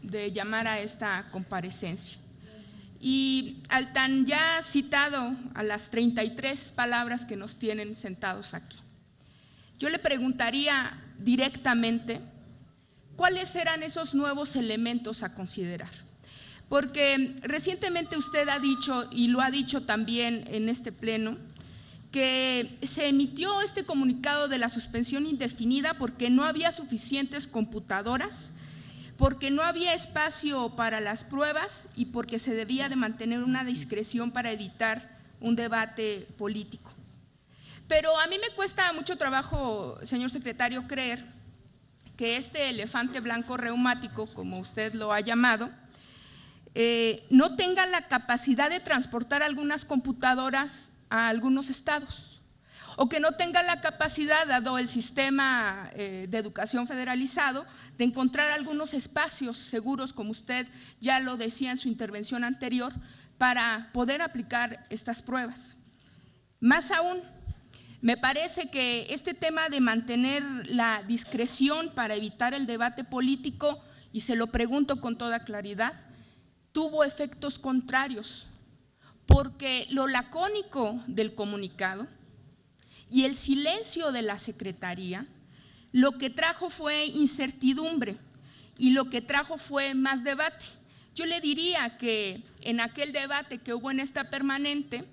de llamar a esta comparecencia. Y al tan ya citado a las 33 palabras que nos tienen sentados aquí, yo le preguntaría directamente cuáles eran esos nuevos elementos a considerar. Porque recientemente usted ha dicho, y lo ha dicho también en este pleno, que se emitió este comunicado de la suspensión indefinida porque no había suficientes computadoras, porque no había espacio para las pruebas y porque se debía de mantener una discreción para evitar un debate político. Pero a mí me cuesta mucho trabajo, señor secretario, creer que este elefante blanco reumático, como usted lo ha llamado, no tenga la capacidad de transportar algunas computadoras a algunos estados, o que no tenga la capacidad, dado el sistema de educación federalizado, de encontrar algunos espacios seguros, como usted ya lo decía en su intervención anterior, para poder aplicar estas pruebas. Más aún, me parece que este tema de mantener la discreción para evitar el debate político, y se lo pregunto con toda claridad, tuvo efectos contrarios, porque lo lacónico del comunicado y el silencio de la Secretaría lo que trajo fue incertidumbre y lo que trajo fue más debate. Yo le diría que en aquel debate que hubo en esta permanente,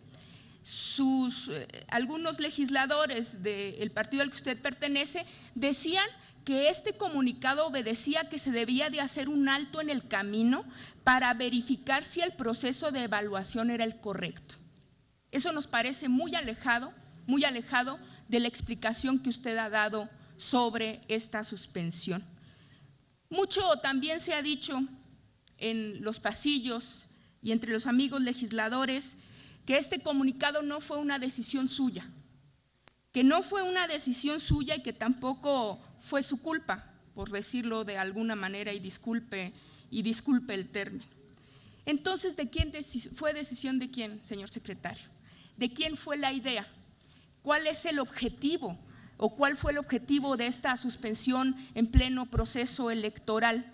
algunos legisladores del partido al que usted pertenece decían que este comunicado obedecía que se debía de hacer un alto en el camino para verificar si el proceso de evaluación era el correcto. Eso nos parece muy alejado de la explicación que usted ha dado sobre esta suspensión. Mucho también se ha dicho en los pasillos y entre los amigos legisladores que este comunicado no fue una decisión suya, y que tampoco fue su culpa, por decirlo de alguna manera, y disculpe el término. Entonces, ¿de quién fue decisión de quién, señor secretario? ¿De quién fue la idea? ¿Cuál es el objetivo o cuál fue el objetivo de esta suspensión en pleno proceso electoral?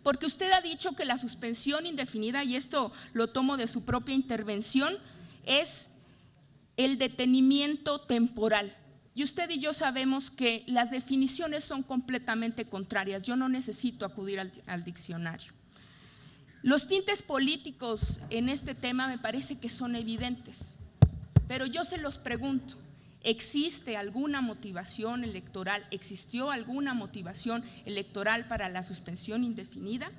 Porque usted ha dicho que la suspensión indefinida, y esto lo tomo de su propia intervención, es el detenimiento temporal. Y usted y yo sabemos que las definiciones son completamente contrarias. Yo no necesito acudir al diccionario. Los tintes políticos en este tema me parece que son evidentes. Pero yo se los pregunto, ¿existe alguna motivación electoral? ¿Existió alguna motivación electoral para la suspensión indefinida?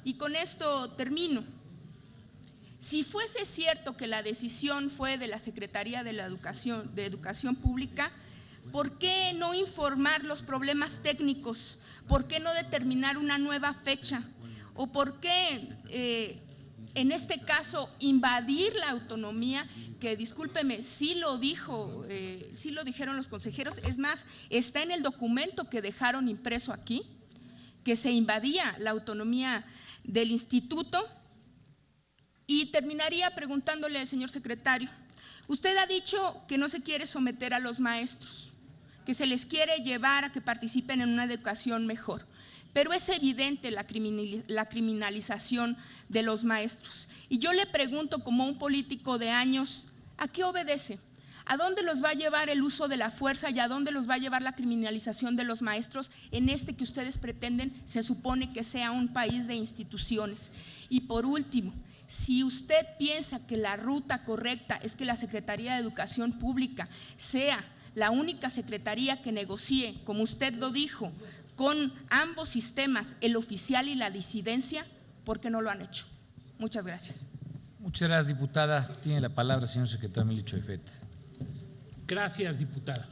Y con esto termino. Si fuese cierto que la decisión fue de la Secretaría de Educación Pública, ¿por qué no informar los problemas técnicos? ¿Por qué no determinar una nueva fecha? ¿O por qué en este caso invadir la autonomía? Que discúlpeme, sí lo dijeron los consejeros, es más, está en el documento que dejaron impreso aquí, que se invadía la autonomía del instituto. Y terminaría preguntándole, señor secretario, usted ha dicho que no se quiere someter a los maestros, que se les quiere llevar a que participen en una educación mejor, pero es evidente la criminalización de los maestros. Y yo le pregunto, como un político de años, ¿a qué obedece? ¿A dónde los va a llevar el uso de la fuerza y a dónde los va a llevar la criminalización de los maestros en este que ustedes pretenden, se supone que sea un país de instituciones? Y por último, si usted piensa que la ruta correcta es que la Secretaría de Educación Pública sea la única secretaría que negocie, como usted lo dijo, con ambos sistemas, el oficial y la disidencia, ¿por qué no lo han hecho? Muchas gracias. Muchas gracias, diputada. Tiene la palabra el señor secretario Emilio Choifet. Gracias, diputada.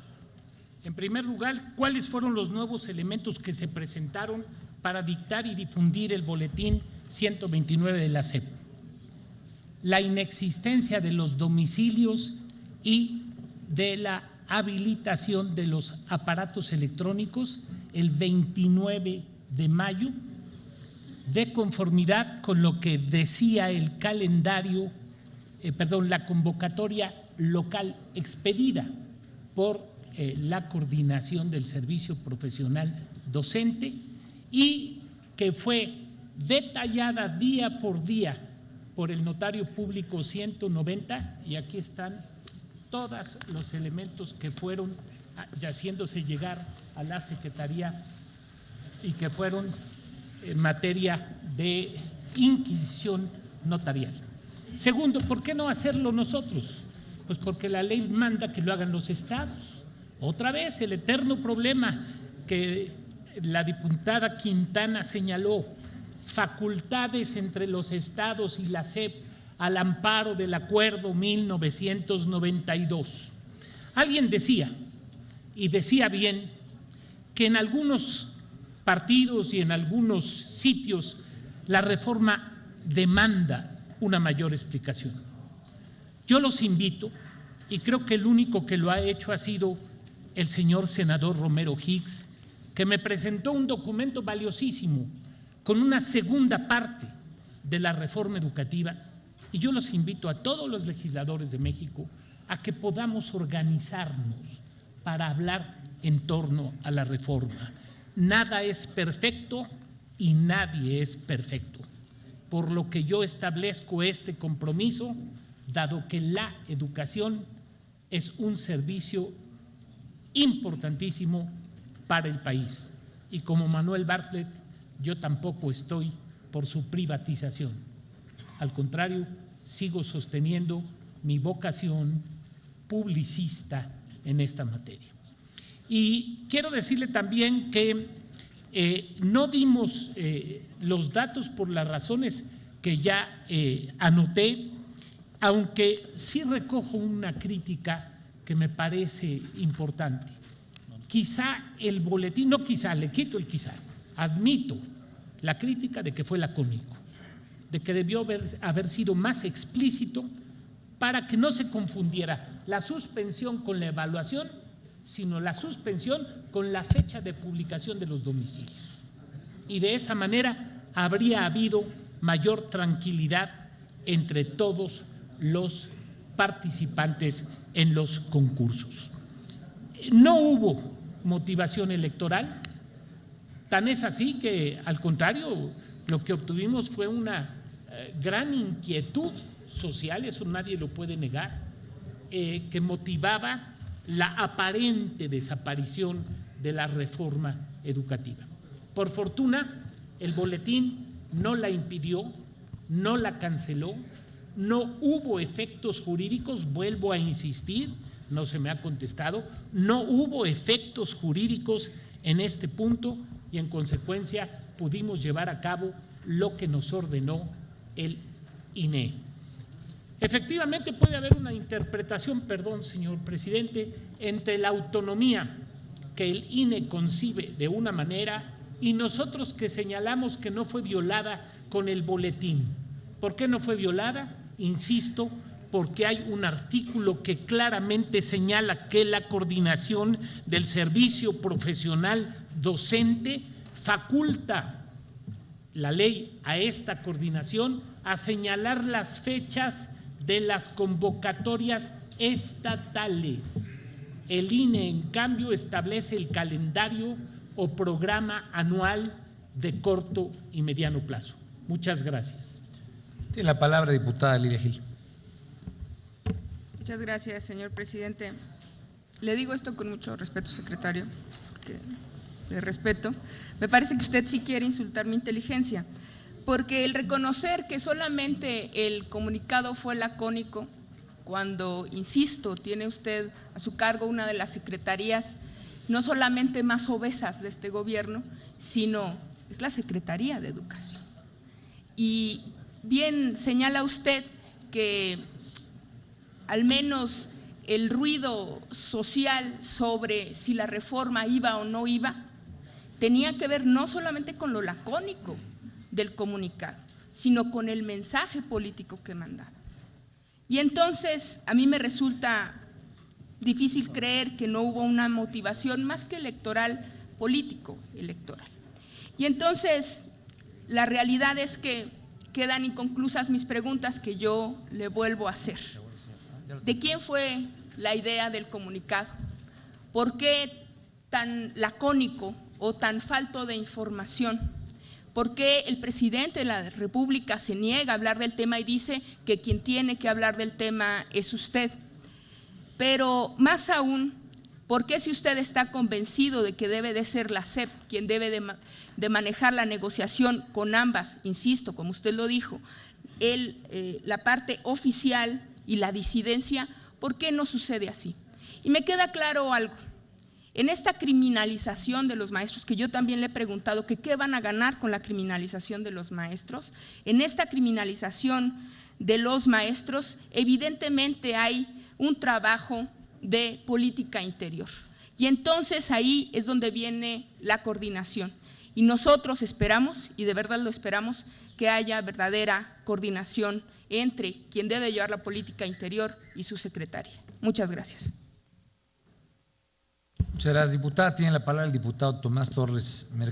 En primer lugar, ¿cuáles fueron los nuevos elementos que se presentaron para dictar y difundir el boletín 129 de la SEP? La inexistencia de los domicilios y de la habilitación de los aparatos electrónicos el 29 de mayo, de conformidad con lo que decía el calendario, la convocatoria local expedida por la coordinación del servicio profesional docente, y que fue detallada día por día por el notario público 190, y aquí están todos los elementos que fueron haciéndose llegar a la Secretaría y que fueron en materia de inquisición notarial. Segundo, ¿por qué no hacerlo nosotros? Pues porque la ley manda que lo hagan los estados. Otra vez el eterno problema que la diputada Quintana señaló, facultades entre los estados y la SEP al amparo del acuerdo 1992. Alguien decía, y decía bien, que en algunos partidos y en algunos sitios la reforma demanda una mayor explicación. Yo los invito, y creo que el único que lo ha hecho ha sido el señor senador Romero Hicks, que me presentó un documento valiosísimo con una segunda parte de la reforma educativa, y yo los invito a todos los legisladores de México a que podamos organizarnos para hablar en torno a la reforma. Nada es perfecto y nadie es perfecto, por lo que yo establezco este compromiso, dado que la educación es un servicio importantísimo para el país. Y como Manuel Bartlett, yo tampoco estoy por su privatización. Al contrario, sigo sosteniendo mi vocación publicista en esta materia. Y quiero decirle también que no dimos los datos por las razones que ya anoté, aunque sí recojo una crítica que me parece importante. Quizá el boletín, no quizá, le quito el quizá, admito la crítica de que fue lacónico, de que debió haber sido más explícito para que no se confundiera la suspensión con la evaluación, sino la suspensión con la fecha de publicación de los domicilios. Y de esa manera habría habido mayor tranquilidad entre todos los participantes en los concursos. No hubo motivación electoral, tan es así que, al contrario, lo que obtuvimos fue una gran inquietud social, eso nadie lo puede negar, que motivaba la aparente desaparición de la reforma educativa. Por fortuna, el boletín no la impidió, no la canceló, no hubo efectos jurídicos, vuelvo a insistir, no se me ha contestado, no hubo efectos jurídicos en este punto y en consecuencia pudimos llevar a cabo lo que nos ordenó el INE. Efectivamente puede haber una interpretación, perdón, señor presidente, entre la autonomía que el INE concibe de una manera y nosotros que señalamos que no fue violada con el boletín. ¿Por qué no fue violada? Insisto, porque hay un artículo que claramente señala que la coordinación del servicio profesional docente faculta la ley a esta coordinación a señalar las fechas de las convocatorias estatales. El INE, en cambio, establece el calendario o programa anual de corto y mediano plazo. Muchas gracias. Tiene la palabra diputada Lilia Gil. Muchas gracias, señor presidente. Le digo esto con mucho respeto, secretario, porque le respeto. Me parece que usted sí quiere insultar mi inteligencia, porque el reconocer que solamente el comunicado fue lacónico, cuando, insisto, tiene usted a su cargo una de las secretarías no solamente más obesas de este gobierno, sino es la Secretaría de Educación. Y bien señala usted que al menos el ruido social sobre si la reforma iba o no iba, tenía que ver no solamente con lo lacónico del comunicado, sino con el mensaje político que mandaba. Y entonces a mí me resulta difícil creer que no hubo una motivación más que electoral, político electoral. Y entonces la realidad es que quedan inconclusas mis preguntas que yo le vuelvo a hacer. ¿De quién fue la idea del comunicado? ¿Por qué tan lacónico o tan falto de información? ¿Por qué el presidente de la República se niega a hablar del tema y dice que quien tiene que hablar del tema es usted? Pero más aún, ¿por qué si usted está convencido de que debe de ser la SEP quien debe de manejar la negociación con ambas, insisto, como usted lo dijo, la parte oficial y la disidencia, ¿por qué no sucede así? Y me queda claro algo. En esta criminalización de los maestros, que yo también le he preguntado que qué van a ganar con la criminalización de los maestros, en esta criminalización de los maestros evidentemente hay un trabajo de política interior. Y entonces ahí es donde viene la coordinación. Y nosotros esperamos, y de verdad lo esperamos, que haya verdadera coordinación entre quien debe llevar la política interior y su secretaria. Muchas gracias. Muchas gracias, diputada. Tiene la palabra el diputado Tomás Torres Mercado.